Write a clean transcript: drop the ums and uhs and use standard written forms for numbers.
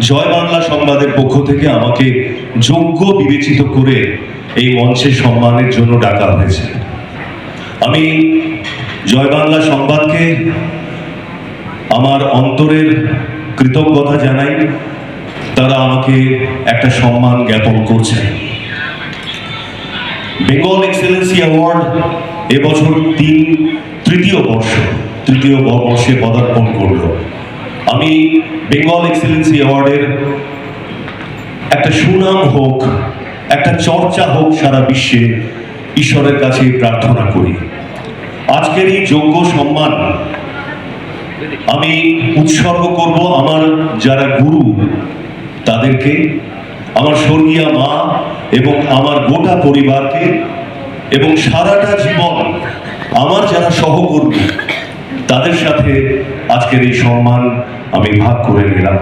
জয় বাংলা সংবাদের পক্ষ থেকে আমাকে যোগ্য বিবেচিত করে এই মঞ্চে সম্মানের জন্য ডাকা হয়েছে। আমি জয় বাংলা সংবাদকে আমার অন্তরের কৃতজ্ঞতা জানাই। তারা আমাকে একটা সম্মান জ্ঞাপন করছে। বেঙ্গল এক্সেলেন্সি অ্যাওয়ার্ড এবছর তৃতীয় বর্ষে পদার্পণ করল। আমি বেঙ্গল এক্সেলেন্সি অ্যাওয়ার্ডের একটা সুনাম হোক, একটা চর্চা হোক সারা বিশ্বে, ঈশ্বরের কাছে প্রার্থনা করি। আজকের এই যোগ্য সম্মান আমি উৎসর্গ করব আমার যারা গুরু তাদেরকে, আমার স্বর্গীয়া মা এবং আমার গোটা পরিবারকে, এবং সারাটা জীবন আমার যারা সহকর্মী তাদের সাথে আজকের এই সম্মান আমি ভাগ করে নিলাম।